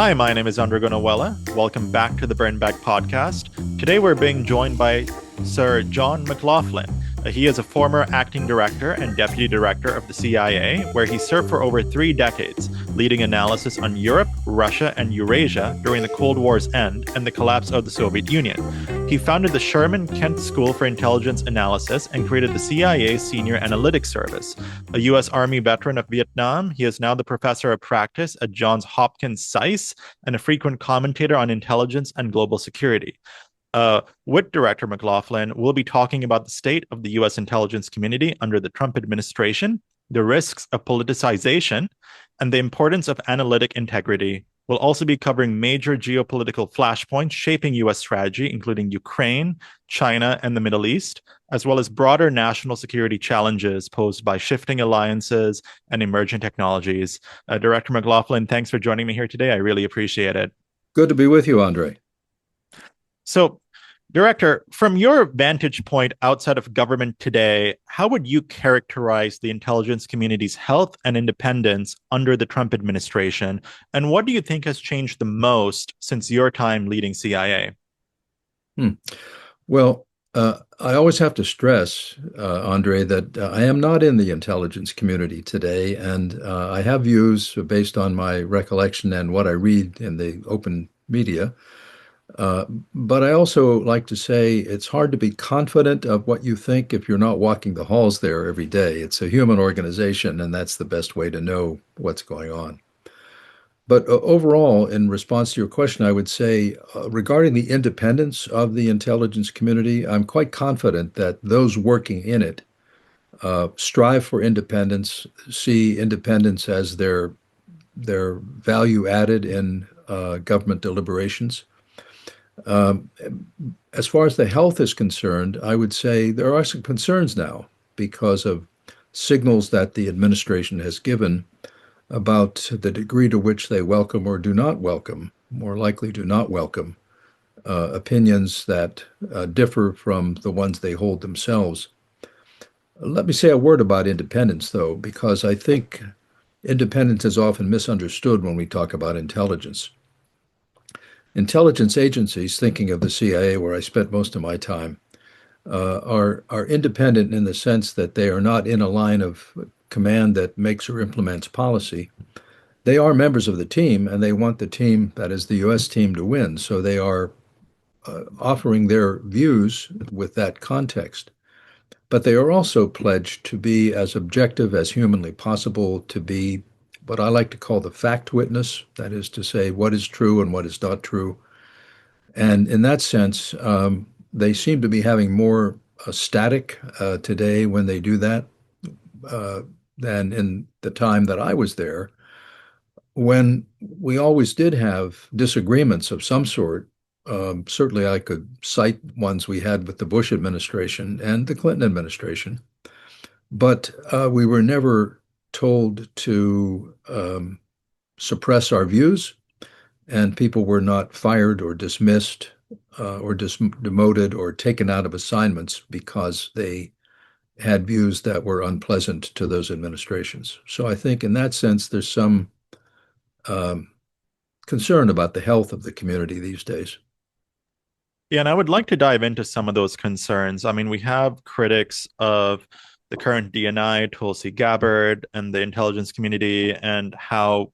Hi, my name is Gonawela. Welcome back to the Burn Back podcast. Today we're being joined by Sir John McLaughlin. He is a former acting director and deputy director of the CIA, where he served for over 3 decades, leading analysis on Europe, Russia, and Eurasia during the Cold War's end and the collapse of the Soviet Union. He founded the Sherman Kent School for Intelligence Analysis and created the CIA Senior Analytic Service. A U.S. Army veteran of Vietnam, he is now the professor of practice at Johns Hopkins SAIS and a frequent commentator on intelligence and global security. With Director McLaughlin, we'll be talking about the state of the U.S. intelligence community under the Trump administration, the risks of politicization, and the importance of analytic integrity. We'll also be covering major geopolitical flashpoints shaping U.S. strategy, including Ukraine, China, and the Middle East, as well as broader national security challenges posed by shifting alliances and emerging technologies. Director McLaughlin, thanks for joining me here today. I really appreciate it. Good to be with you, Andre. So, Director, from your vantage point outside of government today, how would you characterize the intelligence community's health and independence under the Trump administration? And what do you think has changed the most since your time leading CIA? Well, I always have to stress, Andre, that I am not in the intelligence community today, and I have views based on my recollection and what I read in the open media. But I also like to say it's hard to be confident of what you think if you're not walking the halls there every day. It's a human organization, and that's the best way to know what's going on. But overall, in response to your question, I would say regarding the independence of the intelligence community, I'm quite confident that those working in it strive for independence, see independence as their value added in government deliberations. As far as the health is concerned, I would say there are some concerns now because of signals that the administration has given about the degree to which they welcome or do not welcome, more likely do not welcome, opinions that differ from the ones they hold themselves. Let me say a word about independence, though, because I think independence is often misunderstood when we talk about intelligence. Intelligence agencies, thinking of the CIA, where I spent most of my time, are independent in the sense that they are not in a line of command that makes or implements policy. They are members of the team, and they want the team, that is the U.S. team, to win. So they are offering their views with that context. But they are also pledged to be as objective as humanly possible, to be what I like to call the fact witness, that is to say what is true and what is not true. And in that sense, they seem to be having more static today when they do that than in the time that I was there, when we always did have disagreements of some sort. Certainly, I could cite ones we had with the Bush administration and the Clinton administration, but we were never told to suppress our views, and people were not fired or dismissed or demoted or taken out of assignments because they had views that were unpleasant to those administrations. So I think in that sense, there's some concern about the health of the community these days. Yeah, and I would like to dive into some of those concerns. I mean, we have critics of the current DNI, Tulsi Gabbard, and the intelligence community, and how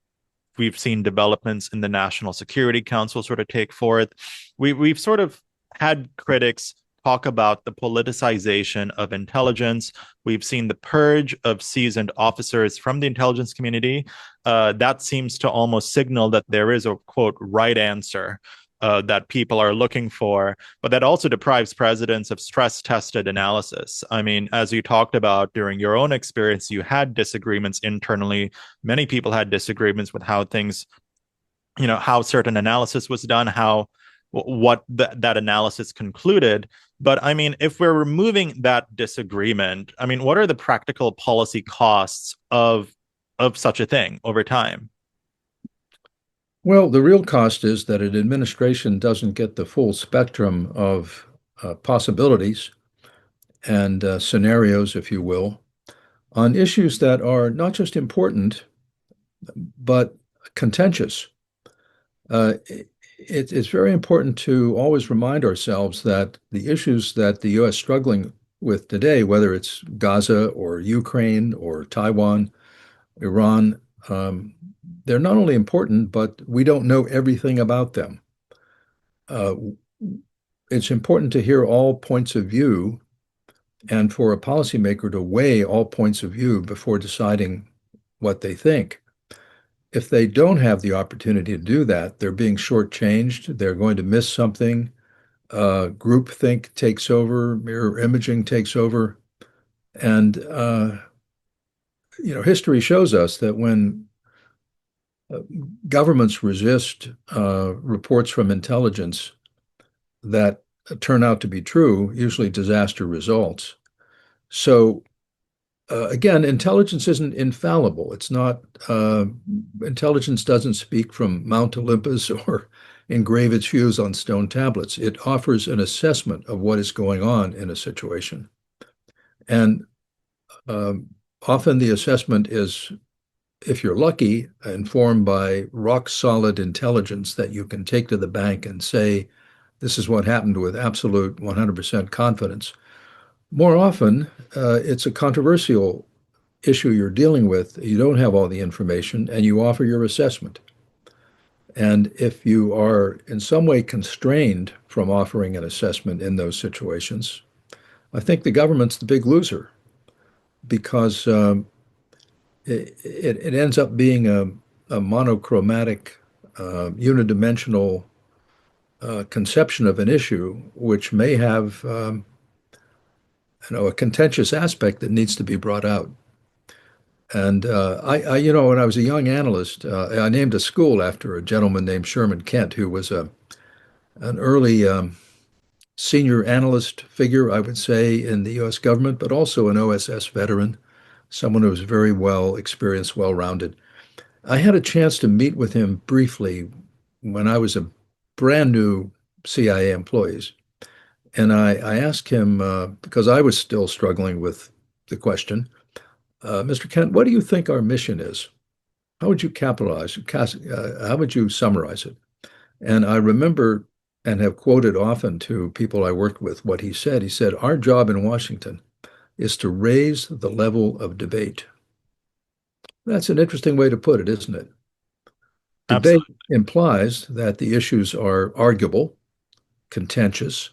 we've seen developments in the National Security Council sort of take forth. We've sort of had critics talk about the politicization of intelligence. We've seen the purge of seasoned officers from the intelligence community. That seems to almost signal that there is a, quote, right answer that people are looking for, but that also deprives presidents of stress-tested analysis. I mean, as you talked about during your own experience, you had disagreements internally. Many people had disagreements with how things, how certain analysis was done, what that analysis concluded. But I mean, if we're removing that disagreement, I mean, what are the practical policy costs of such a thing over time? Well, the real cost is that an administration doesn't get the full spectrum of possibilities and scenarios, if you will, on issues that are not just important, but contentious. It's very important to always remind ourselves that the issues that the U.S. struggling with today, whether it's Gaza or Ukraine or Taiwan, Iran, um, they're not only important, but we don't know everything about them. Uh, it's important to hear all points of view and for a policymaker to weigh all points of view before deciding what they think. If they don't have the opportunity to do that, they're being shortchanged. They're going to miss something. Groupthink takes over, mirror imaging takes over. And, history shows us that when uh, governments resist reports from intelligence that turn out to be true, usually disaster results. So, again, intelligence isn't infallible. It's not, intelligence doesn't speak from Mount Olympus or engrave its views on stone tablets. It offers an assessment of what is going on in a situation. And um, often the assessment is, if you're lucky, informed by rock solid intelligence that you can take to the bank and say, this is what happened with absolute 100% confidence. More often, it's a controversial issue you're dealing with. You don't have all the information and you offer your assessment. And if you are in some way constrained from offering an assessment in those situations, I think the government's the big loser because it ends up being a monochromatic, unidimensional conception of an issue, which may have a contentious aspect that needs to be brought out. And when I was a young analyst, I named a school after a gentleman named Sherman Kent, who was an early senior analyst figure, I would say, in the U.S. government, but also an OSS veteran, someone who was very well experienced, well-rounded. I had a chance to meet with him briefly when I was a brand new CIA employee. And I asked him, because I was still struggling with the question, Mr. Kent, what do you think our mission is? How would you how would you summarize it? And I remember and have quoted often to people I worked with what he said. He said, our job in Washington is to raise the level of debate. That's an interesting way to put it, isn't it? Debate Absolutely. implies that the issues are arguable, contentious,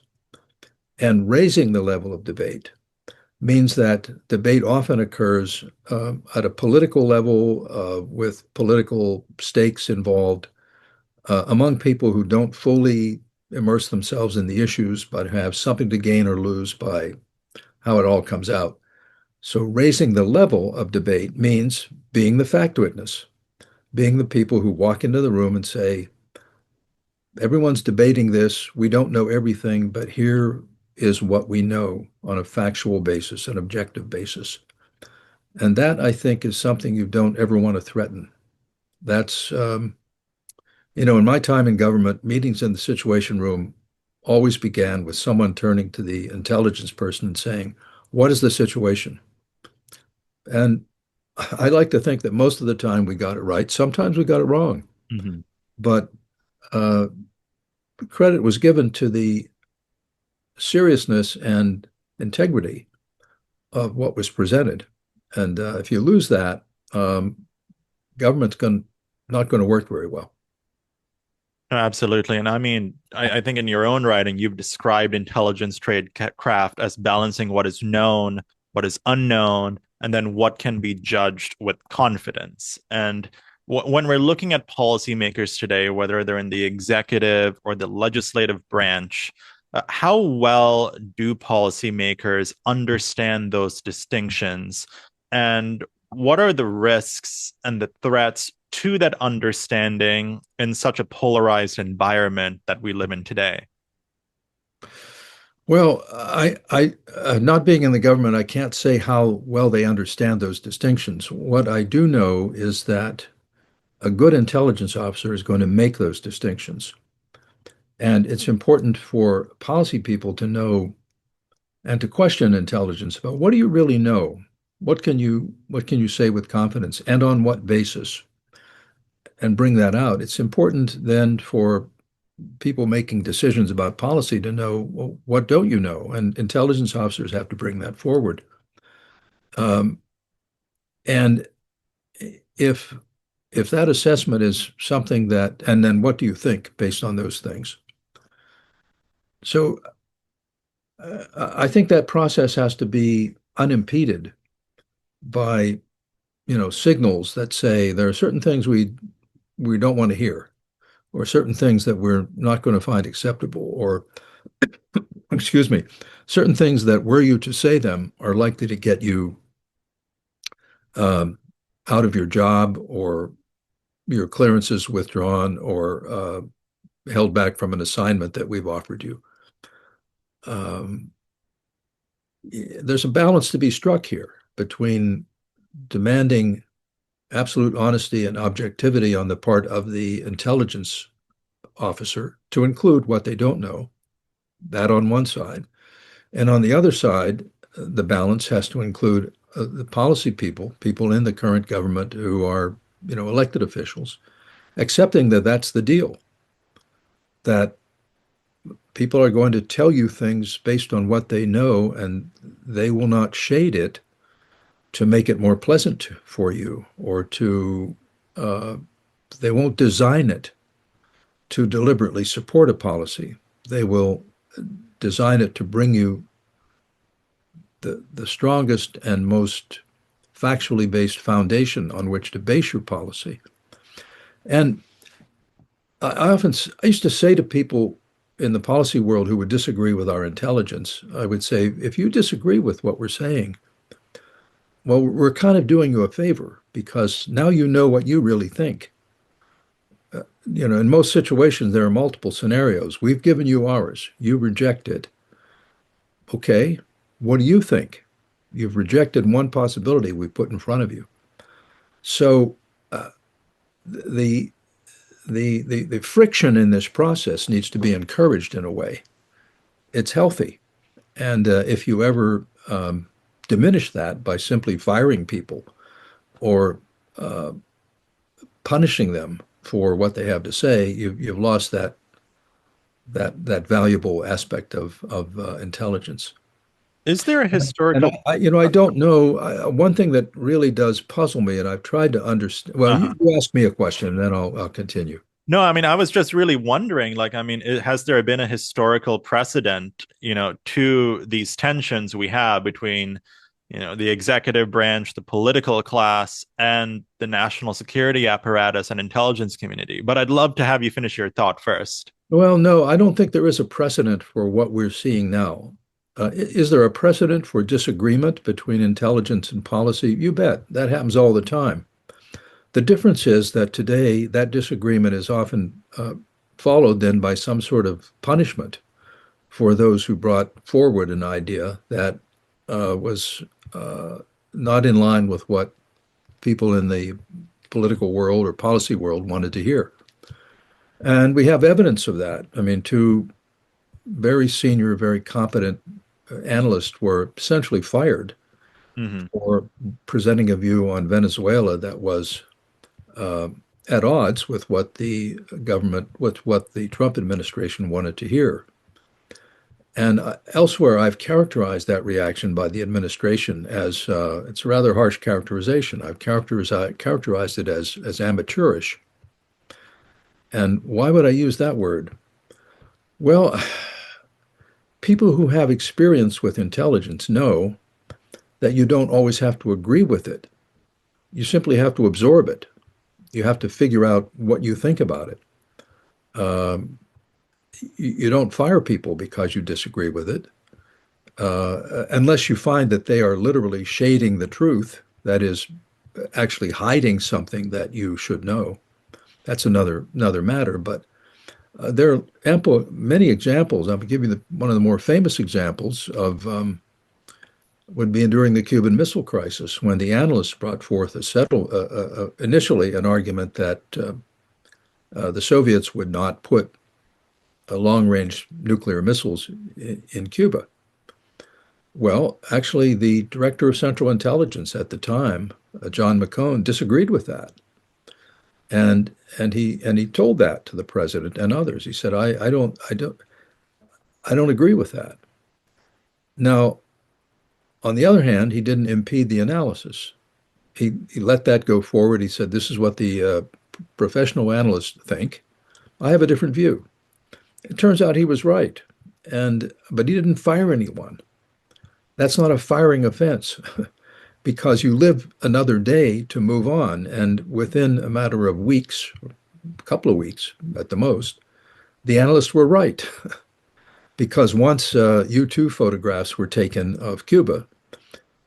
and raising the level of debate means that debate often occurs at a political level with political stakes involved among people who don't fully immerse themselves in the issues but have something to gain or lose by how it all comes out. So raising the level of debate means being the fact witness, being the people who walk into the room and say, everyone's debating this. We don't know everything, but here is what we know on a factual basis, an objective basis. And that, I think, is something you don't ever want to threaten. That's, in my time in government, meetings in the Situation Room always began with someone turning to the intelligence person and saying, what is the situation? And I like to think that most of the time we got it right. Sometimes we got it wrong. Mhm. But uh, credit was given to the seriousness and integrity of what was presented. And if you lose that, government's not going to work very well. Absolutely. And I mean, I think in your own writing, you've described intelligence trade craft as balancing what is known, what is unknown, and then what can be judged with confidence. And when we're looking at policymakers today, whether they're in the executive or the legislative branch, how well do policymakers understand those distinctions? And what are the risks and the threats to that understanding in such a polarized environment that we live in today? Well, not being in the government, I can't say how well they understand those distinctions. What I do know is that a good intelligence officer is going to make those distinctions. And it's important for policy people to know and to question intelligence about what do you really know? What can you say with confidence and on what basis? and bring that out. It's important then for people making decisions about policy to know, well, what don't you know? And intelligence officers have to bring that forward. Um, and if if that assessment is something that, and then what do you think based on those things? So I think that process has to be unimpeded by, signals that say there are certain things we don't want to hear, or certain things that we're not going to find acceptable, or excuse me, certain things that were you to say them are likely to get you um, out of your job, or your clearances withdrawn, or held back from an assignment that we've offered you. Um, there's a balance to be struck here between demanding absolute honesty and objectivity on the part of the intelligence officer to include what they don't know, that on one side. And on the other side, the balance has to include the policy people, people in the current government who are, elected officials, accepting that that's the deal, that people are going to tell you things based on what they know, and they will not shade it to make it more pleasant for you, or uh, they won't design it to deliberately support a policy. They will design it to bring you the strongest and most factually based foundation on which to base your policy. And I used to say to people in the policy world who would disagree with our intelligence, I would say, if you disagree with what we're saying, well, we're kind of doing you a favor, because now you know what you really think. In most situations, there are multiple scenarios. We've given you ours. You reject it. Okay, what do you think? You've rejected one possibility we put in front of you. So the the friction in this process needs to be encouraged in a way. It's healthy, and if you ever diminish that by simply firing people, or punishing them for what they have to say, you've lost that valuable aspect of intelligence. Is there a And historical? I don't know. One thing that really does puzzle me, and I've tried to understand. Well, Uh-huh. you ask me a question, and then I'll continue. No, I mean, I was just really wondering, like, I mean, has there been a historical precedent, to these tensions we have between, the executive branch, the political class, and the national security apparatus and intelligence community? But I'd love to have you finish your thought first. Well, no, I don't think there is a precedent for what we're seeing now. Is there a precedent for disagreement between intelligence and policy? You bet. That happens all the time. The difference is that today that disagreement is often followed then by some sort of punishment for those who brought forward an idea that was not in line with what people in the political world or policy world wanted to hear. And we have evidence of that. I mean, two very senior, very competent analysts were essentially fired Hmm. for presenting a view on Venezuela that was uh, at odds with what the government, with what the Trump administration wanted to hear. And elsewhere, I've characterized that reaction by the administration as it's a rather harsh characterization. I've characterized it as amateurish. And why would I use that word? Well, people who have experience with intelligence know that you don't always have to agree with it. You simply have to absorb it. You have to figure out what you think about it. Um, you don't fire people because you disagree with it, unless you find that they are literally shading the truth, that is, actually hiding something that you should know. That's another matter. But there are many examples. I'm give you one of the more famous examples of would be during the Cuban Missile Crisis, when the analysts brought forth initially an argument that the Soviets would not put long-range nuclear missiles in Cuba. Well, actually, the director of Central Intelligence at the time, John McCone, disagreed with that. And he told that to the president and others. He said, I don't agree with that. Now, on the other hand, he didn't impede the analysis. He let that go forward. He said, this is what the professional analysts think. I have a different view. It turns out he was right. But he didn't fire anyone. That's not a firing offense because you live another day to move on. And within a matter of weeks, a couple of weeks at the most, the analysts were right. Because once U-2 photographs were taken of Cuba,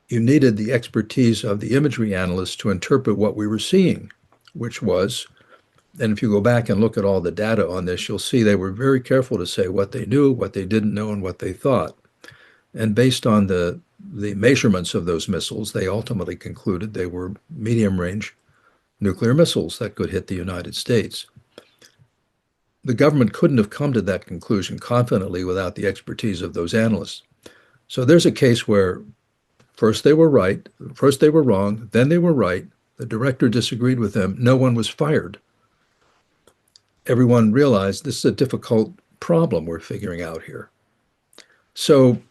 you needed the expertise of the imagery analysts to interpret what we were seeing, which was, and if you go back and look at all the data on this, you'll see they were very careful to say what they knew, what they didn't know, and what they thought. And based on the measurements of those missiles, they ultimately concluded they were medium-range nuclear missiles that could hit the United States. The government couldn't have come to that conclusion confidently without the expertise of those analysts. So there's a case where first they were right, first they were wrong, then they were right. The director disagreed with them. No one was fired. Everyone realized this is a difficult problem we're figuring out here. So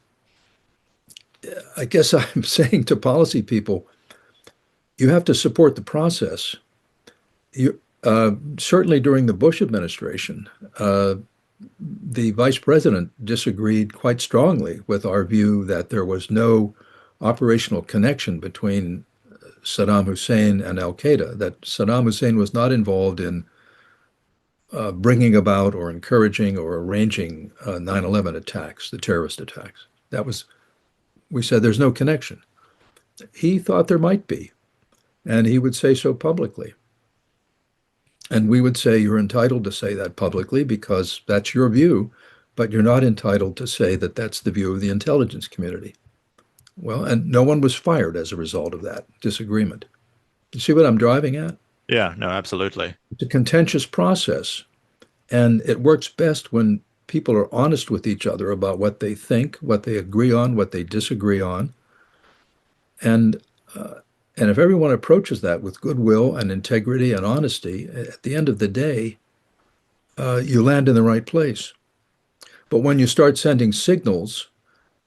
I guess I'm saying to policy people, you have to support the process. Certainly during the Bush administration, the vice president disagreed quite strongly with our view that there was no operational connection between Saddam Hussein and al-Qaeda, that Saddam Hussein was not involved in bringing about or encouraging or arranging 9/11 attacks, the terrorist attacks. We said there's no connection. He thought there might be, and he would say so publicly. And we would say you're entitled to say that publicly because that's your view, but you're not entitled to say that that's the view of the intelligence community. Well, and no one was fired as a result of that disagreement. You see what I'm driving at? Yeah, no, absolutely. It's a contentious process, and it works best when people are honest with each other about what they think, what they agree on, what they disagree on. And if everyone approaches that with goodwill and integrity and honesty, at the end of the day, you land in the right place. But when you start sending signals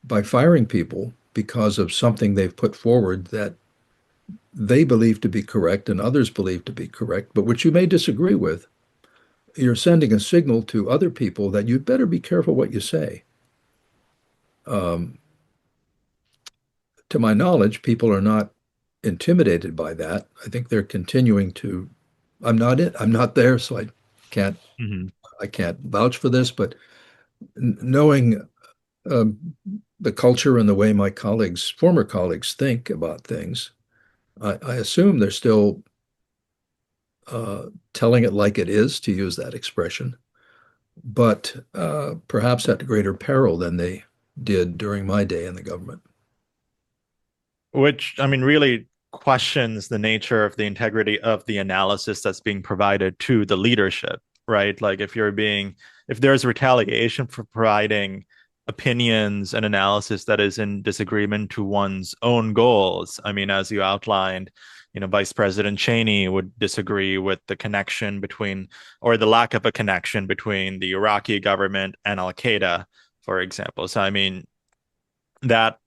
by firing people because of something they've put forward that they believe to be correct and others believe to be correct, but which you may disagree with, you're sending a signal to other people that you'd better be careful what you say. To my knowledge, people are not intimidated by that. I think they're continuing to. I'm not there, so can't. Mm-hmm. I can't vouch for this, but knowing the culture and the way my former colleagues, think about things, I assume they're still telling it like it is, to use that expression, but perhaps at greater peril than they did during my day in the government. Which, I mean, really questions the nature of the integrity of the analysis that's being provided to the leadership, right? Like if there's retaliation for providing opinions and analysis that is in disagreement to one's own goals. I mean, as you outlined, Vice President Cheney would disagree with the connection between, or the lack of a connection between the Iraqi government and Al-Qaeda, for example. So, I mean, that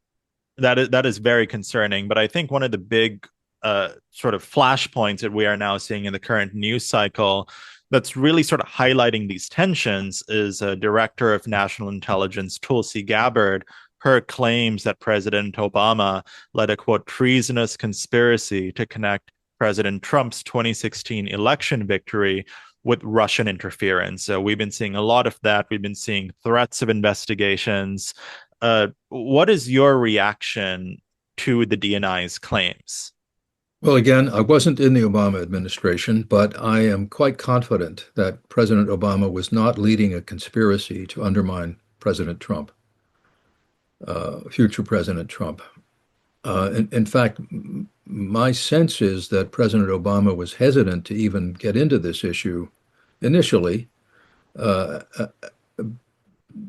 is very concerning. But I think one of the big sort of flashpoints that we are now seeing in the current news cycle that's really sort of highlighting these tensions is Director of National Intelligence Tulsi Gabbard. Her claims that President Obama led a, quote, treasonous conspiracy to connect President Trump's 2016 election victory with Russian interference. So we've been seeing a lot of that. We've been seeing threats of investigations. What is your reaction to the DNI's claims? Well, again, I wasn't in the Obama administration, but I am quite confident that President Obama was not leading a conspiracy to undermine President Trump, future President Trump. In fact, my sense is that President Obama was hesitant to even get into this issue initially,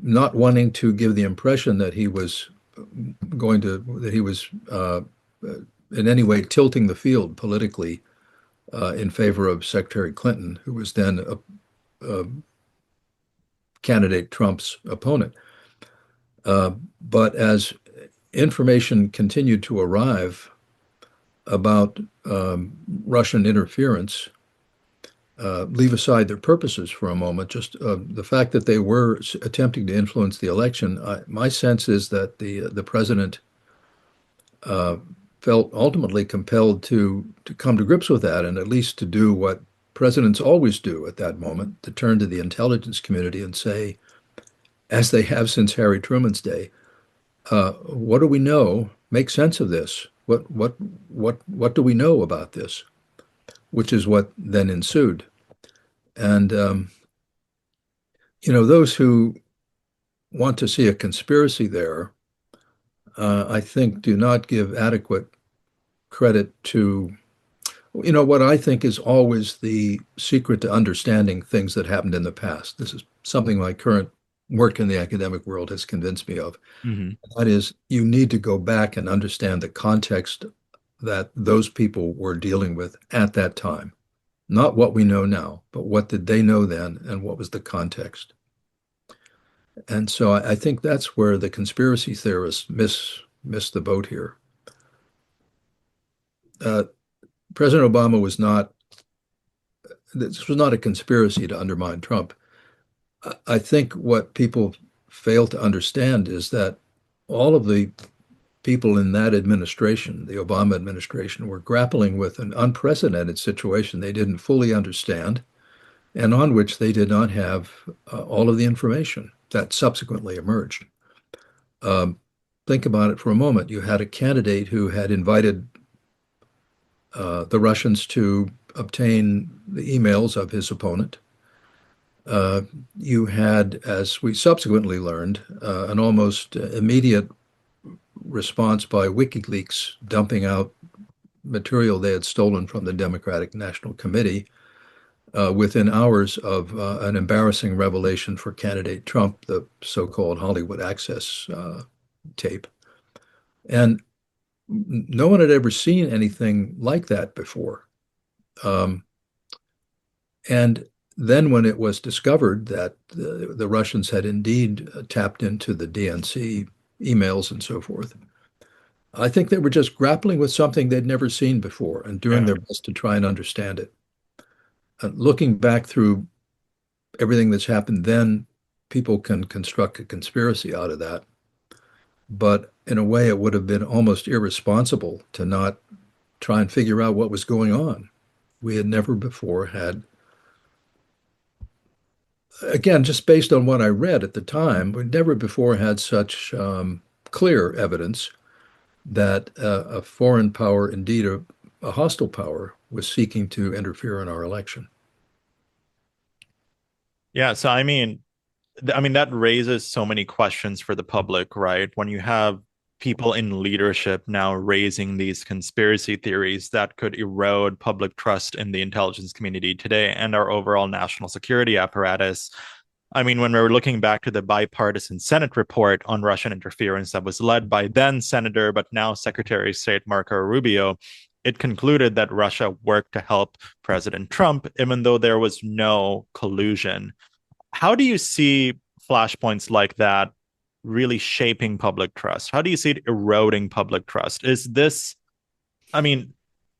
not wanting to give the impression that he was in any way tilting the field politically in favor of Secretary Clinton, who was then a candidate Trump's opponent. But as information continued to arrive about Russian interference, leave aside their purposes for a moment, just the fact that they were attempting to influence the election, my sense is that the president uh, felt ultimately compelled to come to grips with that, and at least to do what presidents always do at that moment, to turn to the intelligence community and say, as they have since Harry Truman's day, what do we know? Make sense of this. What do we know about this? Which is what then ensued. And those who want to see a conspiracy there, I think, do not give adequate credit to, what I think is always the secret to understanding things that happened in the past. This is something my current work in the academic world has convinced me of. Hmm. That is, you need to go back and understand the context that those people were dealing with at that time. Not what we know now, but what did they know then and what was the context. And so I think that's where the conspiracy theorists miss the boat here. Uh, President Obama was not, this was not a conspiracy to undermine Trump. I think what people fail to understand is that all of the people in that administration, the Obama administration, were grappling with an unprecedented situation they didn't fully understand and on which they did not have all of the information that subsequently emerged. Um, think about it for a moment. You had a candidate who had invited the Russians to obtain the emails of his opponent. You had, as we subsequently learned, an almost immediate response by WikiLeaks dumping out material they had stolen from the Democratic National Committee within hours of an embarrassing revelation for candidate Trump, the so-called Hollywood Access tape. And no one had ever seen anything like that before. Um, and then when it was discovered that the Russians had indeed tapped into the DNC emails and so forth, I think they were just grappling with something they'd never seen before and doing Yeah. their best to try and understand it. Looking back through everything that's happened then, people can construct a conspiracy out of that. But in a way, it would have been almost irresponsible to not try and figure out what was going on. We had never before had, again, just based on what I read at the time, we never before had such clear evidence that a foreign power, indeed a hostile power, was seeking to interfere in our election. Yeah, so I mean that raises so many questions for the public, right? When you have people in leadership now raising these conspiracy theories that could erode public trust in the intelligence community today and our overall national security apparatus. I mean, when we were looking back to the bipartisan Senate report on Russian interference that was led by then Senator, but now Secretary of State Marco Rubio, it concluded that Russia worked to help President Trump, even though there was no collusion. How do you see flashpoints like that really shaping public trust? How do you see it eroding public trust? Is this, I mean,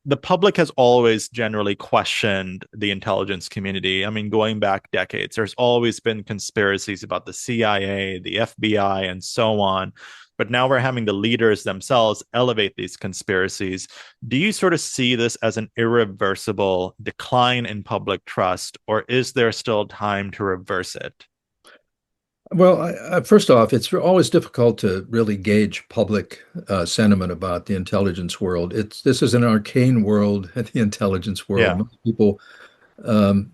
the public has always generally questioned the intelligence community. I mean, going back decades, there's always been conspiracies about the CIA, the FBI, and so on. But now we're having the leaders themselves elevate these conspiracies. Do you sort of see this as an irreversible decline in public trust, or is there still time to reverse it? Well, first off, it's always difficult to really gauge public sentiment about the intelligence world. This is an arcane world, the intelligence world. Yeah. Most people um,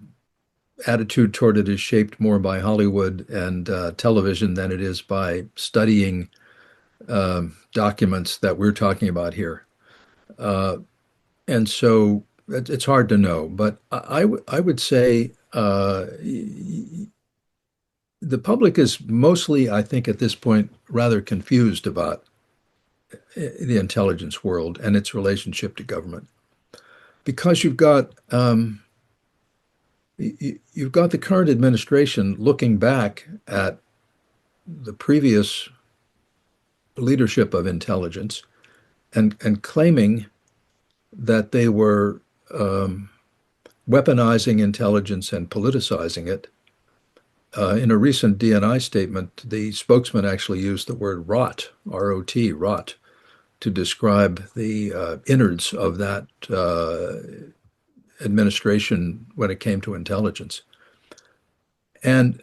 attitude toward it is shaped more by Hollywood and television than it is by studying documents that we're talking about here. Uh, and so it's hard to know. But I would say the public is mostly, I think, at this point, rather confused about the intelligence world and its relationship to government. because you've got the current administration looking back at the previous leadership of intelligence and claiming that they were weaponizing intelligence and politicizing it. In a recent DNI statement, the spokesman actually used the word rot, R-O-T, rot, to describe the innards of that administration when it came to intelligence. And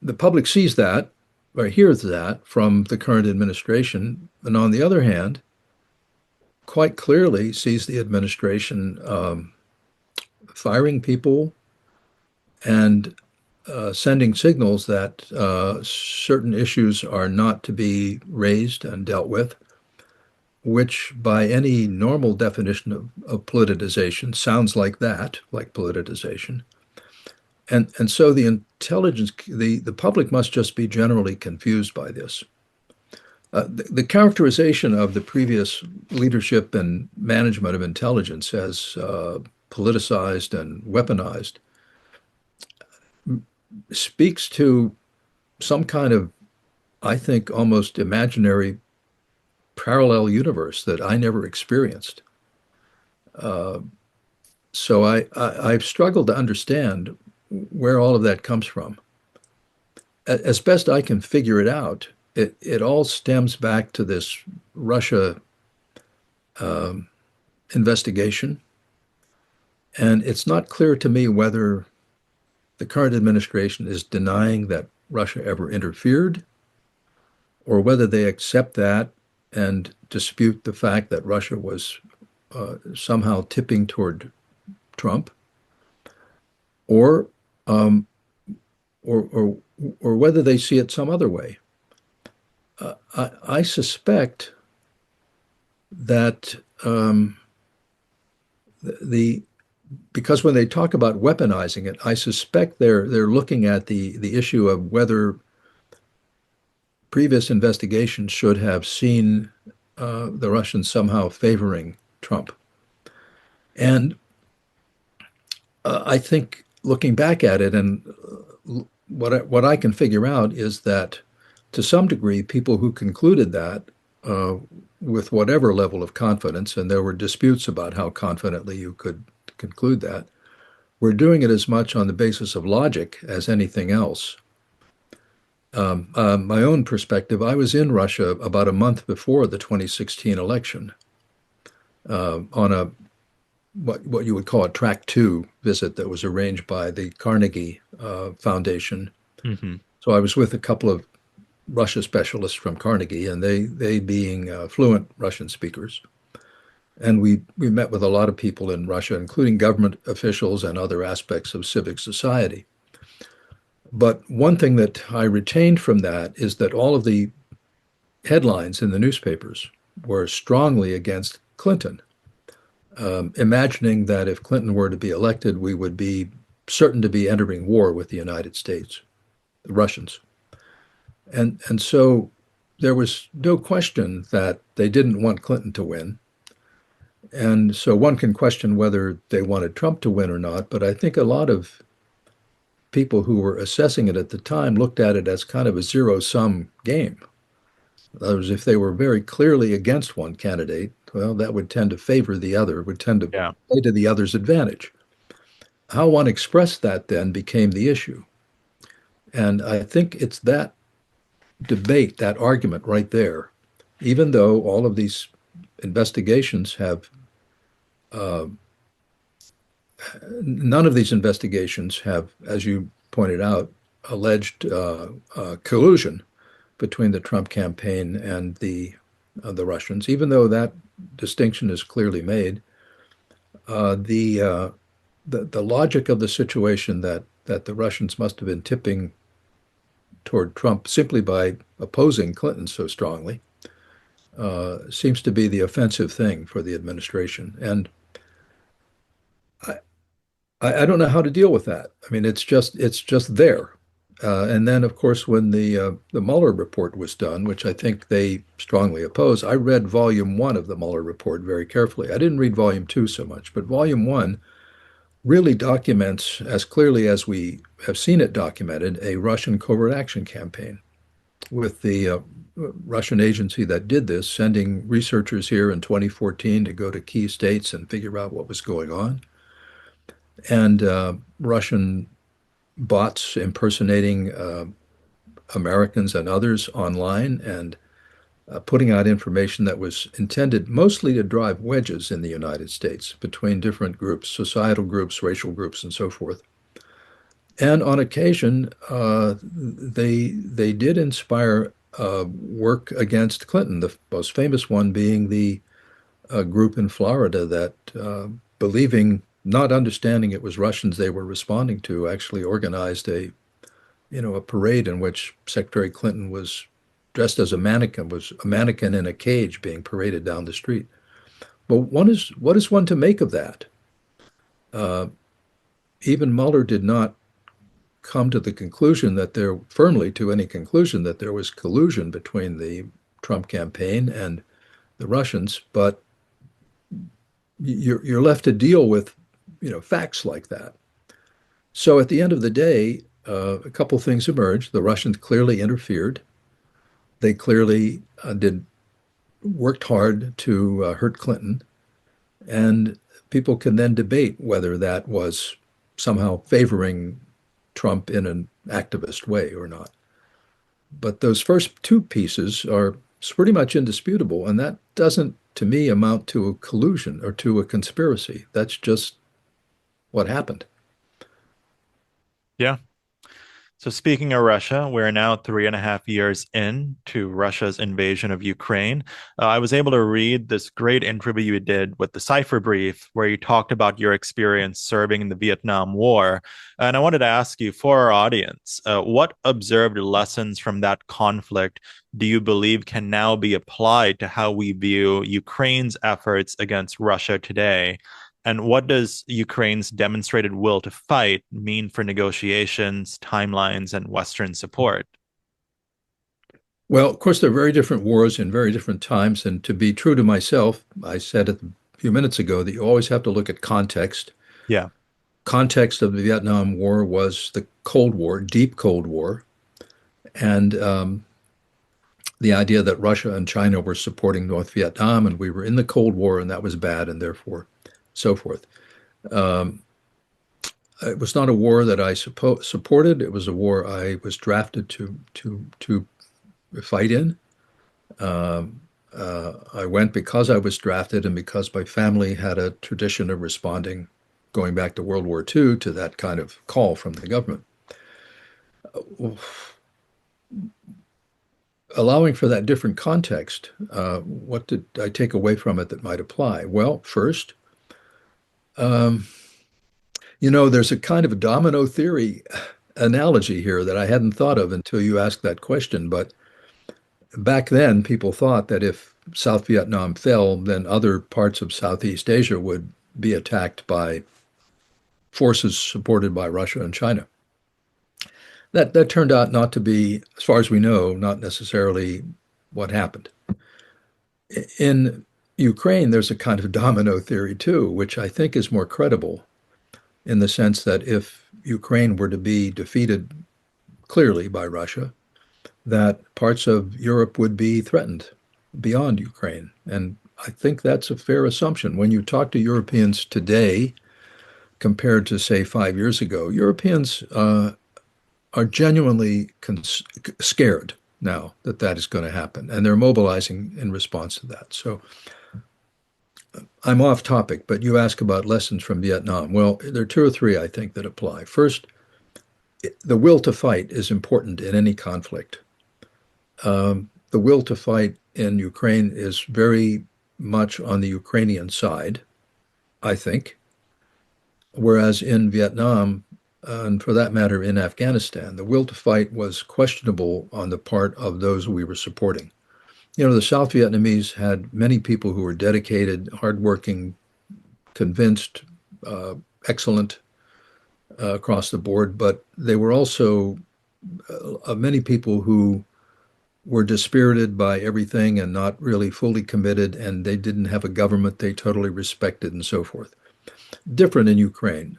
the public sees that or hears that from the current administration. And on the other hand, quite clearly sees the administration firing people and sending signals that certain issues are not to be raised and dealt with, which by any normal definition of politicization sounds like that, like politicization. And so the intelligence, the public must just be generally confused by this. The characterization of the previous leadership and management of intelligence as politicized and weaponized speaks to some kind of, I think, almost imaginary parallel universe that I never experienced. So I've struggled to understand where all of that comes from. As best I can figure it out, it all stems back to this Russia investigation. And it's not clear to me whether the current administration is denying that Russia ever interfered or whether they accept that and dispute the fact that Russia was somehow tipping toward Trump, or um, or whether they see it some other way. I suspect that the because when they talk about weaponizing it, I suspect they're looking at the issue of whether previous investigations should have seen the Russians somehow favoring Trump. And I think looking back at it, and what I can figure out is that to some degree, people who concluded that with whatever level of confidence, and there were disputes about how confidently you could conclude that, were doing it as much on the basis of logic as anything else. My own perspective, I was in Russia about a month before the 2016 election on a what you would call a track two visit that was arranged by the Carnegie Foundation. Mm-hmm. So I was with a couple of Russia specialists from Carnegie, and they being fluent Russian speakers. And we met with a lot of people in Russia, including government officials and other aspects of civic society. But one thing that I retained from that is that all of the headlines in the newspapers were strongly against Clinton, imagining that if Clinton were to be elected, we would be certain to be entering war with the United States, the Russians. And so there was no question that they didn't want Clinton to win. And so one can question whether they wanted Trump to win or not, but I think a lot of people who were assessing it at the time looked at it as kind of a zero-sum game. In other words, if they were very clearly against one candidate, well, that would tend to favor the other, would tend to play to the other's advantage. How one expressed that then became the issue. And I think it's that debate, that argument right there, even though all of these investigations have, none of these investigations have, as you pointed out, alleged collusion between the Trump campaign and the Russians, even though that distinction is clearly made. The logic of the situation that the Russians must have been tipping toward Trump simply by opposing Clinton so strongly seems to be the offensive thing for the administration. And I don't know how to deal with that. I mean, it's just there. And then, of course, when the Mueller report was done, which I think they strongly oppose, I read Volume 1 of the Mueller report very carefully. I didn't read Volume 2 so much, but Volume 1 really documents, as clearly as we have seen it documented, a Russian covert action campaign with the Russian agency that did this, sending researchers here in 2014 to go to key states and figure out what was going on, and Russian bots impersonating Americans and others online and putting out information that was intended mostly to drive wedges in the United States between different groups, societal groups, racial groups, and so forth. And on occasion, they did inspire work against Clinton, the most famous one being the group in Florida that, believing, not understanding it was Russians they were responding to, actually organized a parade in which Secretary Clinton was dressed as a mannequin, was a mannequin in a cage being paraded down the street. But what is one to make of that? Uh, Even Mueller did not come to the conclusion that there, firmly to any conclusion that there was collusion between the Trump campaign and the Russians, but you're left to deal with, facts like that. So at the end of the day, a couple things emerged. The Russians clearly interfered. They clearly did worked hard to hurt Clinton, and people can then debate whether that was somehow favoring Trump in an activist way or not. But those first two pieces are pretty much indisputable, and that doesn't, to me, amount to a collusion or to a conspiracy. That's just what happened. Yeah. So speaking of Russia, we're now 3.5 years into Russia's invasion of Ukraine. I was able to read this great interview you did with the Cipher Brief, where you talked about your experience serving in the Vietnam War. And I wanted to ask you, for our audience, what observed lessons from that conflict do you believe can now be applied to how we view Ukraine's efforts against Russia today? And what does Ukraine's demonstrated will to fight mean for negotiations, timelines, and Western support? Well, of course, they're very different wars in very different times. And to be true to myself, I said a few minutes ago that you always have to look at context. Yeah. Context of the Vietnam War was the Cold War, deep Cold War, and the idea that Russia and China were supporting North Vietnam, and we were in the Cold War, and that was bad, and therefore so forth. Um, it was not a war that I supported. It was a war I was drafted to fight in. I went because I was drafted and because my family had a tradition of responding, going back to World War II, to that kind of call from the government. Allowing for that different context, what did I take away from it that might apply? Well, first, um, there's a kind of a domino theory analogy here that I hadn't thought of until you asked that question. But back then, people thought that if South Vietnam fell, then other parts of Southeast Asia would be attacked by forces supported by Russia and China. That turned out not to be, as far as we know, not necessarily what happened. In Ukraine, there's a kind of domino theory too, which I think is more credible in the sense that if Ukraine were to be defeated clearly by Russia, that parts of Europe would be threatened beyond Ukraine. And I think that's a fair assumption. When you talk to Europeans today, compared to, say, 5 years ago, Europeans are genuinely scared now that that is going to happen, and they're mobilizing in response to that. So I'm off topic, but you ask about lessons from Vietnam. Well, there are two or three I think that apply. First, the will to fight is important in any conflict. The will to fight in Ukraine is very much on the Ukrainian side, I think, whereas in Vietnam, and for that matter in Afghanistan, the will to fight was questionable on the part of those we were supporting. The South Vietnamese had many people who were dedicated, hardworking, convinced, excellent across the board, but they were also many people who were dispirited by everything and not really fully committed, and they didn't have a government they totally respected and so forth. Different in Ukraine.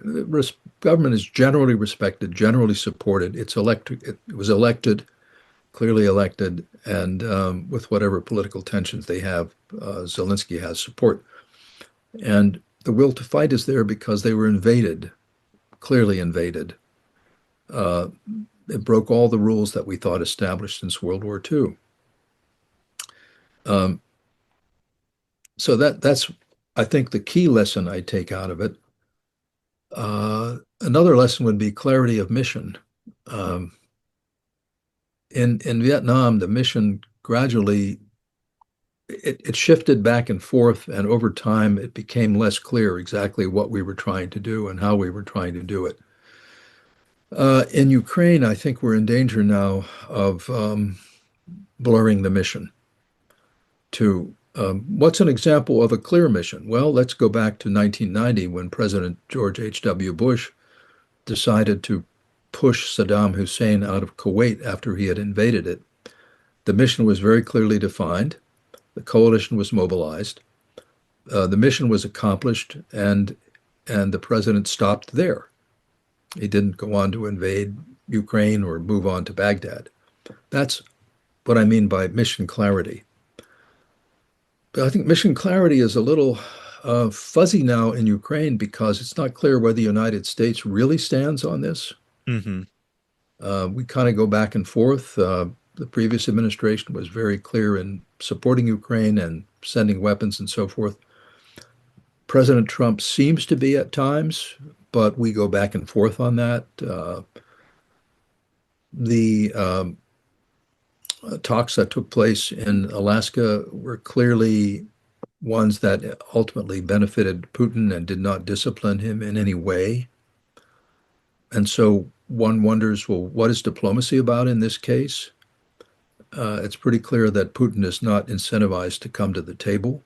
Government is generally respected, generally supported. It was elected, clearly elected, and with whatever political tensions they have, Zelensky has support. And the will to fight is there because they were invaded, clearly invaded. Uh, it broke all the rules that we thought established since World War II. Um, so that's, I think, the key lesson I take out of it. Another lesson would be clarity of mission. Um, in Vietnam, the mission gradually it shifted back and forth, and over time, it became less clear exactly what we were trying to do and how we were trying to do it. In Ukraine, I think we're in danger now of blurring the mission to what's an example of a clear mission? Well, let's go back to 1990 when President George H.W. Bush decided to push Saddam Hussein out of Kuwait after he had invaded it. The mission was very clearly defined. The coalition was mobilized. The mission was accomplished, and the president stopped there. He didn't go on to invade Ukraine or move on to Baghdad. That's what I mean by mission clarity. But I think mission clarity is a little fuzzy now in Ukraine because it's not clear whether the United States really stands on this. Mm-hmm. We kind of go back and forth. The previous administration was very clear in supporting Ukraine and sending weapons and so forth. President Trump seems to be at times, but we go back and forth on that. The talks that took place in Alaska were clearly ones that ultimately benefited Putin and did not discipline him in any way. And so one wonders, well, what is diplomacy about in this case? It's pretty clear that Putin is not incentivized to come to the table.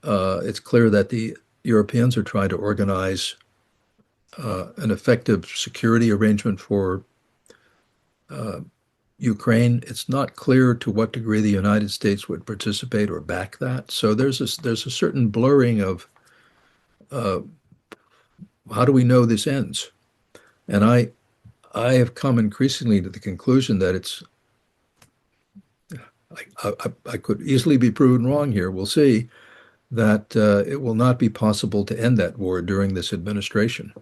It's clear that the Europeans are trying to organize an effective security arrangement for Ukraine. It's not clear to what degree the United States would participate or back that. So there's a certain blurring of uh, how do we know this ends? And I have come increasingly to the conclusion that I could easily be proven wrong here. We'll see that it will not be possible to end that war during this administration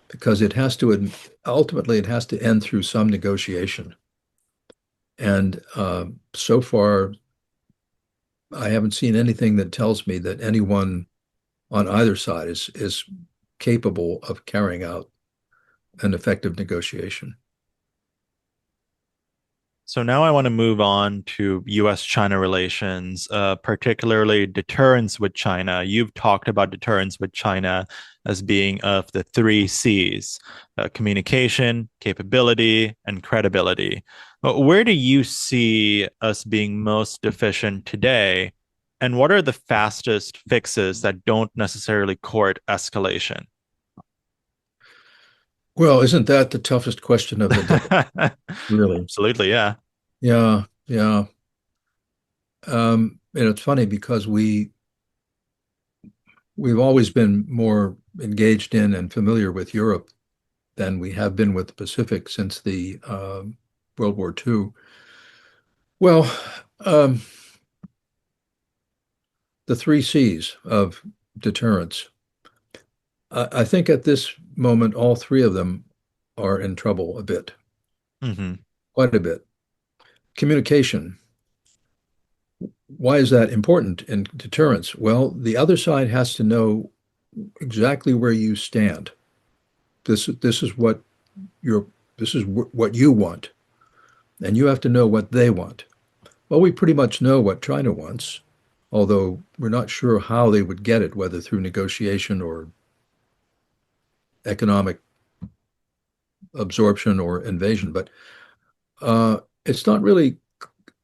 because it has to ultimately it has to end through some negotiation. And so far, I haven't seen anything that tells me that anyone on either side is capable of carrying out an effective negotiation. So now I want to move on to US-China relations, particularly deterrence with China. You've talked about deterrence with China as being of the three C's, communication, capability, and credibility. Where do you see us being most deficient today? And what are the fastest fixes that don't necessarily court escalation? Well, isn't that the toughest question of the day, really? Absolutely, yeah. Yeah, yeah. And it's funny because we've always been more engaged in and familiar with Europe than we have been with the Pacific since the World War II. Well, um, the three C's of deterrence. I think at this moment, all three of them are in trouble a bit, Hmm. quite a bit. Communication. Why is that important in deterrence? Well, the other side has to know exactly where you stand. This is what you're this is what you want, and you have to know what they want. Well, we pretty much know what China wants, although we're not sure how they would get it, whether through negotiation or economic absorption or invasion. But it's not really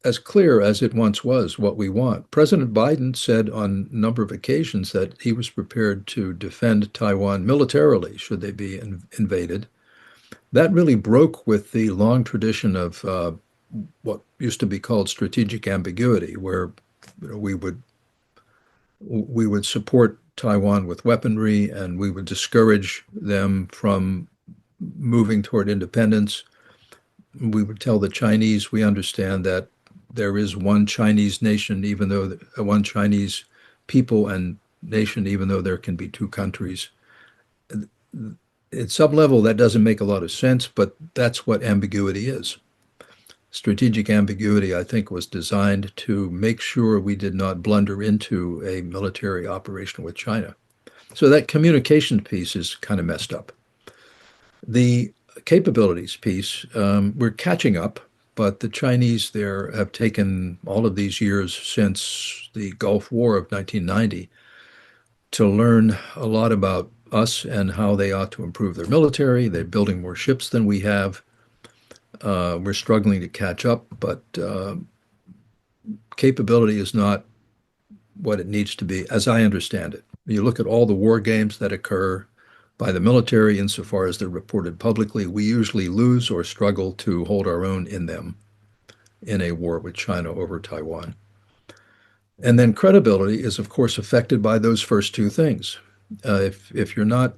as clear as it once was what we want. President Biden said on a number of occasions that he was prepared to defend Taiwan militarily should they be invaded. that really broke with the long tradition of what used to be called strategic ambiguity, where we would support Taiwan with weaponry and we would discourage them from moving toward independence. We would tell the Chinese we understand that there is one Chinese nation, even though one Chinese people and nation, even though there can be two countries. At some level, that doesn't make a lot of sense, but that's what ambiguity is. Strategic ambiguity, I think, was designed to make sure we did not blunder into a military operation with China. So that communication piece is kind of messed up. The capabilities piece, we're catching up, but the Chinese there have taken all of these years since the Gulf War of 1990 to learn a lot about us and how they ought to improve their military. They're building more ships than we have. We're struggling to catch up, but capability is not what it needs to be, as I understand it. You look at all the war games that occur by the military, insofar as they're reported publicly, we usually lose or struggle to hold our own in them in a war with China over Taiwan. And then credibility is, of course, affected by those first two things. If you're not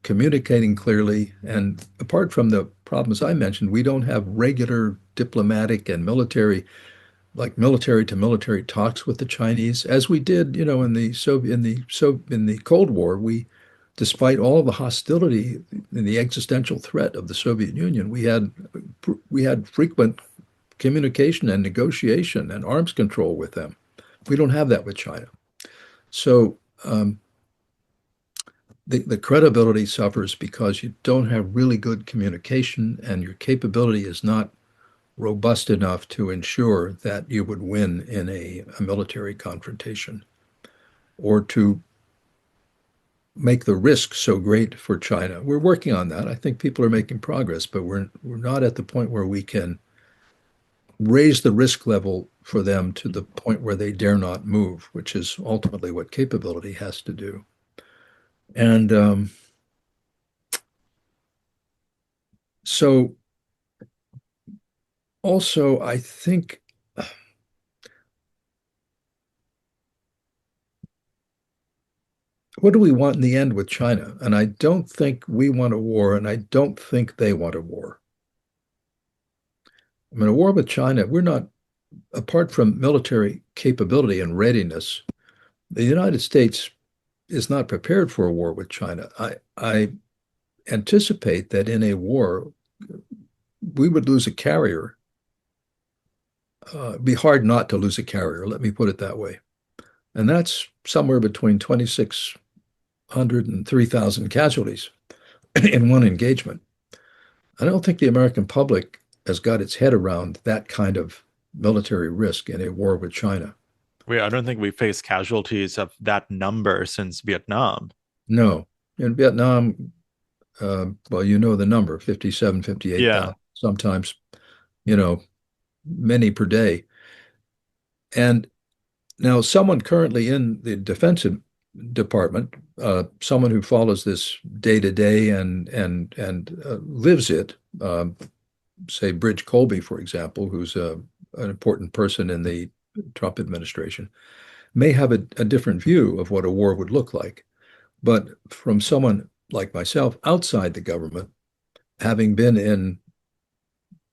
communicating clearly, and apart from the problems I mentioned, we don't have regular diplomatic and military to military talks with the Chinese, as we did, in the Cold War. Despite all the hostility and the existential threat of the Soviet Union, we had frequent communication and negotiation and arms control with them. We don't have that with China. So the credibility suffers because you don't have really good communication and your capability is not robust enough to ensure that you would win in a military confrontation, or to make the risk so great for China. We're working on that. I think people are making progress, but we're not at the point where we can raise the risk level for them to the point where they dare not move, which is ultimately what capability has to do. And so also, I think what do we want in the end with China? And I don't think we want a war, and I don't think they want a war. I mean, a war with China, we're not, apart from military capability and readiness, the United States is not prepared for a war with China. I anticipate that in a war, we would lose a carrier. It'd be hard not to lose a carrier, let me put it that way. And that's somewhere between 2,600 and 3,000 casualties in one engagement. I don't think the American public has got its head around that kind of military risk in a war with China. I don't think we faced casualties of that number since Vietnam. No. In Vietnam, well, you know the number, 57, 58,000, Yeah. sometimes, many per day. And now someone currently in the Defense Department, someone who follows this day to day and lives it, say Bridge Colby, for example, who's an important person in the Trump administration, may have a different view of what a war would look like. But from someone like myself outside the government, having been in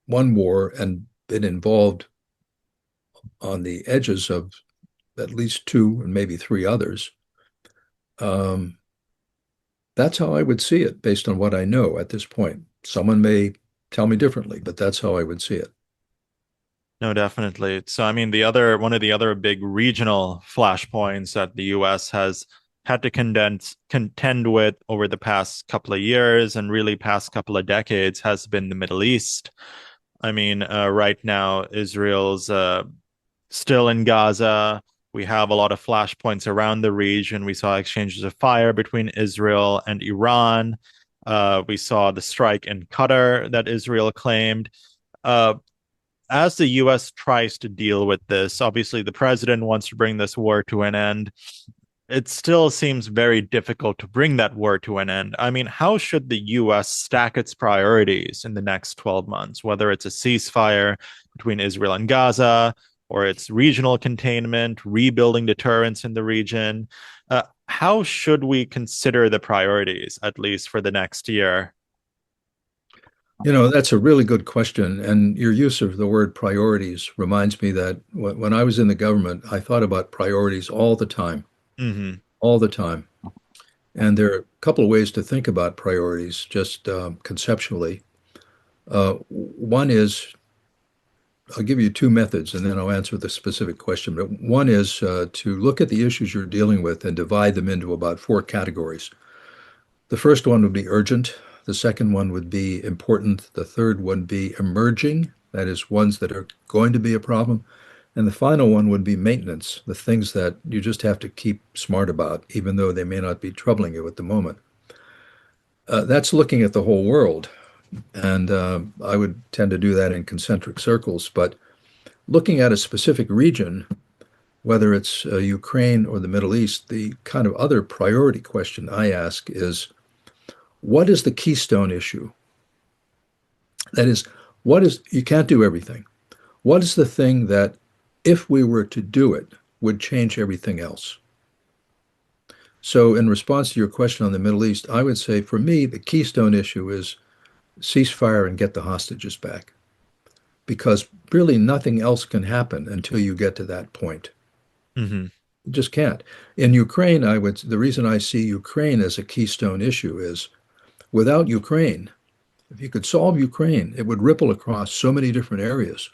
one war and been involved on the edges of at least two and maybe three others, that's how I would see it based on what I know at this point. Someone may tell me differently, but that's how I would see it. No, definitely. So, I mean, one of the other big regional flashpoints that the US has had to contend with over the past couple of years and really past couple of decades has been the Middle East. I mean, right now, Israel's still in Gaza. We have a lot of flashpoints around the region. We saw exchanges of fire between Israel and Iran. We saw the strike in Qatar that Israel claimed. As the US tries to deal with this, obviously the president wants to bring this war to an end. it still seems very difficult to bring that war to an end. I mean, how should the US stack its priorities in the next 12 months, whether it's a ceasefire between Israel and Gaza, or it's regional containment, rebuilding deterrence in the region? How should we consider the priorities, at least for the next year? That's a really good question. And your use of the word priorities reminds me that when I was in the government, I thought about priorities Hmm. all the time. And there are a couple of ways to think about priorities, just conceptually. One is, I'll give you two methods and then I'll answer the specific question. But one is to look at the issues you're dealing with and divide them into about four categories. The first one would be urgent. The second one would be important. The third would be emerging, that is, ones that are going to be a problem. And the final one would be maintenance, the things that you just have to keep smart about, even though they may not be troubling you at the moment. That's looking at the whole world. And I would tend to do that in concentric circles. But looking at a specific region, whether it's Ukraine or the Middle East, the kind of other priority question I ask is, what is the keystone issue? That is, you can't do everything. What is the thing that, if we were to do it, would change everything else? So, in response to your question on the Middle East, I would say for me, the keystone issue is ceasefire and get the hostages back. Because really nothing else can happen until you get to that point. Hmm. You just can't. In Ukraine, the reason I see Ukraine as a keystone issue is without Ukraine, if you could solve Ukraine, it would ripple across so many different areas.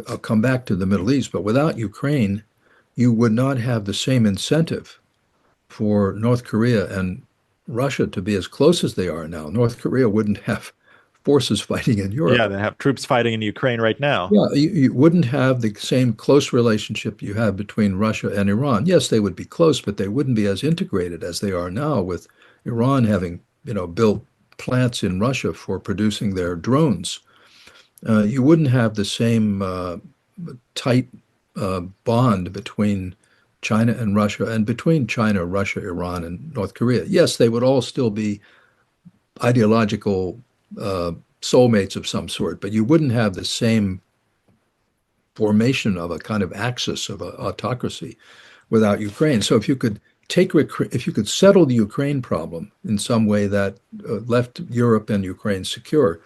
I'll come back to the Middle East, but without Ukraine, you would not have the same incentive for North Korea and Russia to be as close as they are now. North Korea wouldn't have forces fighting in Yeah, Europe. they have troops fighting in Ukraine right now. Yeah, you wouldn't have the same close relationship you have between Russia and Iran. Yes, they would be close, but they wouldn't be as integrated as they are now, with Iran having, built plants in Russia for producing their drones. You wouldn't have the same tight bond between China and Russia, and between China, Russia, Iran, and North Korea. Yes, they would all still be ideological soulmates of some sort, but you wouldn't have the same formation of a kind of axis of autocracy without Ukraine. So if you could settle the Ukraine problem in some way that left Europe and Ukraine secure,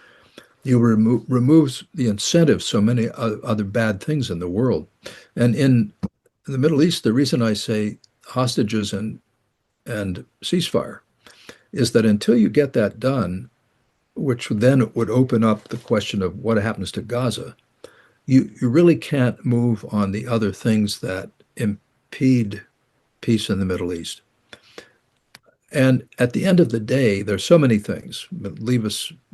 you removes the incentive so many other bad things in the world. And in the Middle East, the reason I say hostages and ceasefire is that until you get that done, which then would open up the question of what happens to Gaza, you really can't move on the other things that impede peace in the Middle East. And at the end of the day, there's so many things, but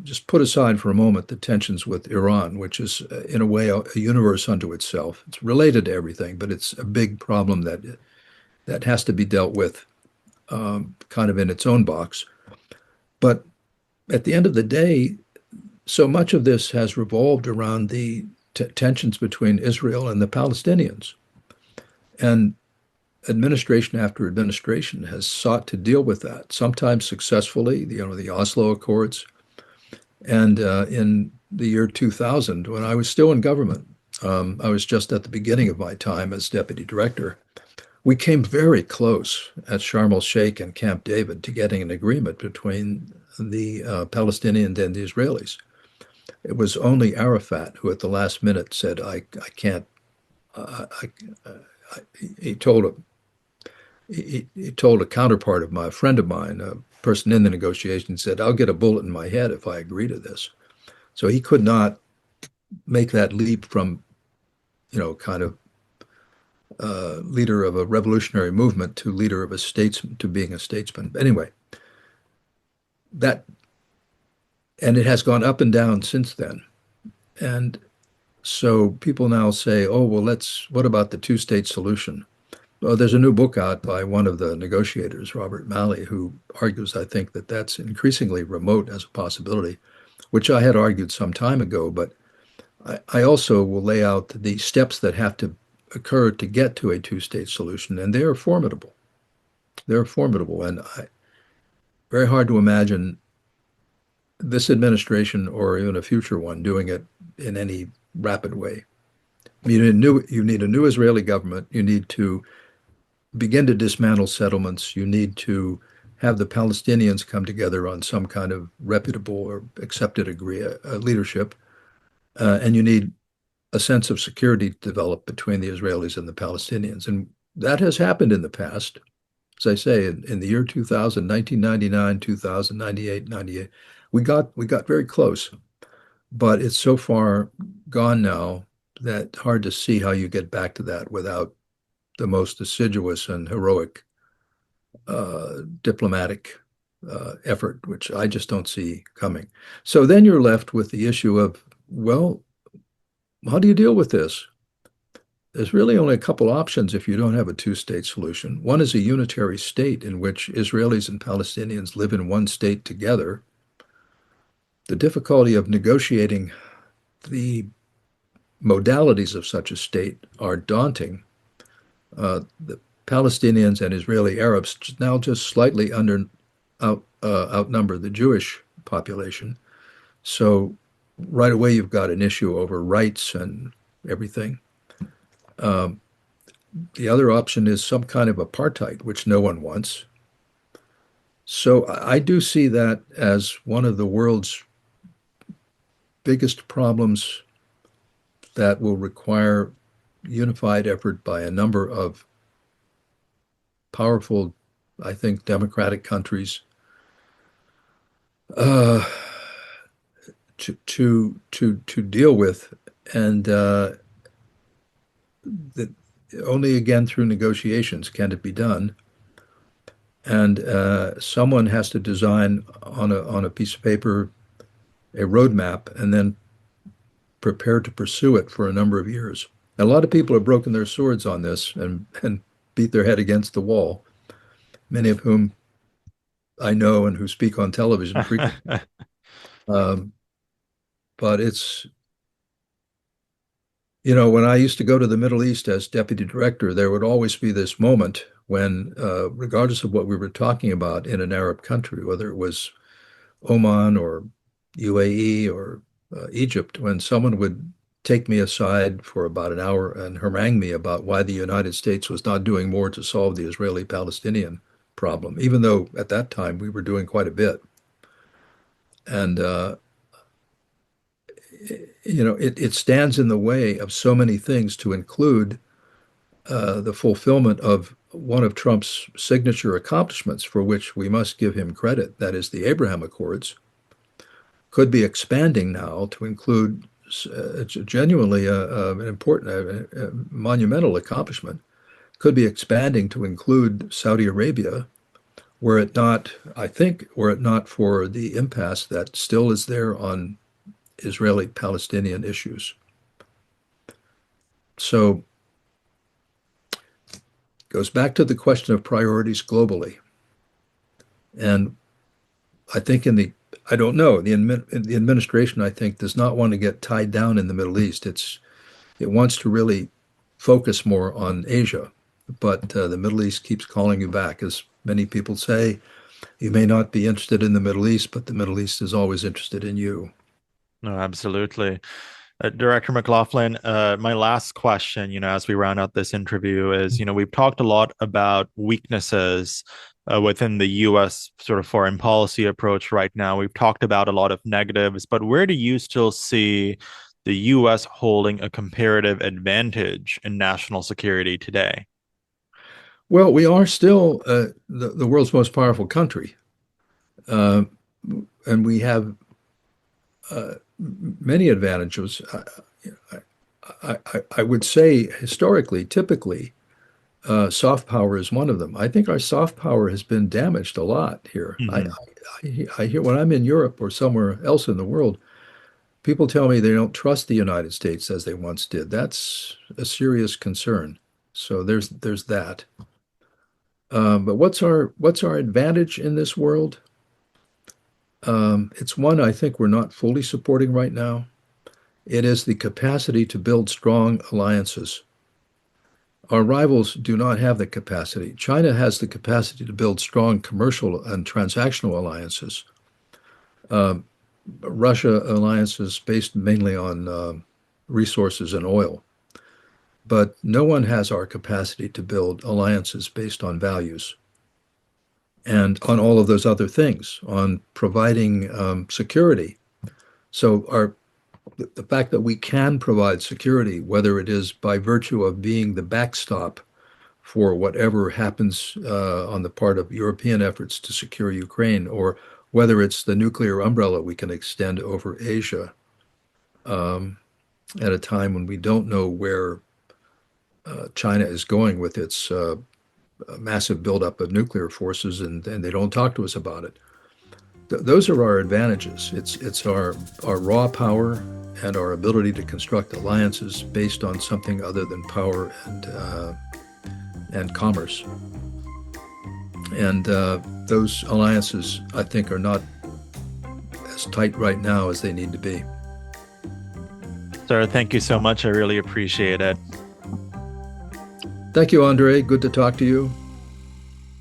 just put aside for a moment the tensions with Iran, which is in a way a universe unto itself. It's related to everything, but it's a big problem that has to be dealt with kind of in its own box. But at the end of the day, so much of this has revolved around the tensions between Israel and the Palestinians. And administration after administration has sought to deal with that, sometimes successfully, the Oslo Accords. And in the year 2000, when I was still in government, I was just at the beginning of my time as deputy director, we came very close at Sharm el-Sheikh and Camp David to getting an agreement between the Palestinians and the Israelis. It was only Arafat who at the last minute said, I can't, he told he told a counterpart of mine, a friend of mine, a person in the negotiation, said, I'll get a bullet in my head if I agree to this. So he could not make that leap from, kind of leader of a revolutionary movement to leader of a statesman to being a statesman. But anyway, that, and it has gone up and down since then. And so people now say, oh, well, what about the two-state solution? Well, there's a new book out by one of the negotiators, Robert Malley, who argues, I think, that that's increasingly remote as a possibility, which I had argued some time ago. But I also will lay out the steps that have to occur to get to a two-state solution, and they are formidable. They're formidable, and very hard to imagine this administration or even a future one doing it in any rapid way. You need a new Israeli government. You need to begin to dismantle settlements. You need to have the Palestinians come together on some kind of reputable or accepted leadership. And you need a sense of security to develop between the Israelis and the Palestinians. And that has happened in the past. As I say, in the year 2000, 1999, 2000, 98, 98, we got very close, but it's so far gone now that hard to see how you get back to that without the most assiduous and heroic diplomatic effort, which I just don't see coming. So then you're left with the issue of, well, how do you deal with this? There's really only a couple options if you don't have a two-state solution. One is a unitary state in which Israelis and Palestinians live in one state together. The difficulty of negotiating the modalities of such a state are daunting. The Palestinians and Israeli Arabs now just slightly outnumber the Jewish population. So right away you've got an issue over rights and everything. The other option is some kind of apartheid, which no one wants. So I do see that as one of the world's biggest problems that will require unified effort by a number of powerful, I think, democratic countries uh, to deal with, and that only again through negotiations can it be done. And someone has to design on a piece of paper a roadmap and then prepare to pursue it for a number of years. And a lot of people have broken their swords on this and beat their head against the wall, many of whom I know and who speak on television frequently. Um, but it's, when I used to go to the Middle East as deputy director, there would always be this moment when, regardless of what we were talking about in an Arab country, whether it was Oman or UAE or Egypt, when someone would take me aside for about an hour and harangue me about why the United States was not doing more to solve the Israeli-Palestinian problem, even though at that time we were doing quite a bit. And it stands in the way of so many things, to include the fulfillment of one of Trump's signature accomplishments, for which we must give him credit, that is the Abraham Accords, could be expanding now to include genuinely an important, monumental accomplishment, could be expanding to include Saudi Arabia, were it not, I think, were it not for the impasse that still is there on Israeli-Palestinian issues. So goes back to the question of priorities globally. And I think I don't know, the administration, I think, does not want to get tied down in the Middle East. It wants to really focus more on Asia, but the Middle East keeps calling you back. As many people say, you may not be interested in the Middle East, but the Middle East is always interested in you. No, absolutely. Director McLaughlin, my last question, as we round out this interview is, we've talked a lot about weaknesses within the US sort of foreign policy approach right now. We've talked about a lot of negatives, but where do you still see the US holding a comparative advantage in national security today? Well, we are still the world's most powerful country, uh, and we have many advantages. I would say historically, typically, soft power is one of them. I think our soft power has been damaged a lot here. Mhm. I hear when I'm in Europe or somewhere else in the world, people tell me they don't trust the United States as they once did. That's a serious concern. So there's that. But what's our advantage in this world? It's one I think we're not fully supporting right now. It is the capacity to build strong alliances. our rivals do not have the capacity. China has the capacity to build strong commercial and transactional alliances. Russia alliances based mainly on resources and oil. But no one has our capacity to build alliances based on values and on all of those other things, on providing security. So the fact that we can provide security, whether it is by virtue of being the backstop for whatever happens on the part of European efforts to secure Ukraine, or whether it's the nuclear umbrella we can extend over Asia at a time when we don't know where China is going with its massive buildup of nuclear forces, and they don't talk to us about it. Those are our advantages. It's our raw power and our ability to construct alliances based on something other than power and commerce. And those alliances, I think, are not as tight right now as they need to be. Sir, thank you so much. I really appreciate it. Thank you, Andre. Good to talk to you.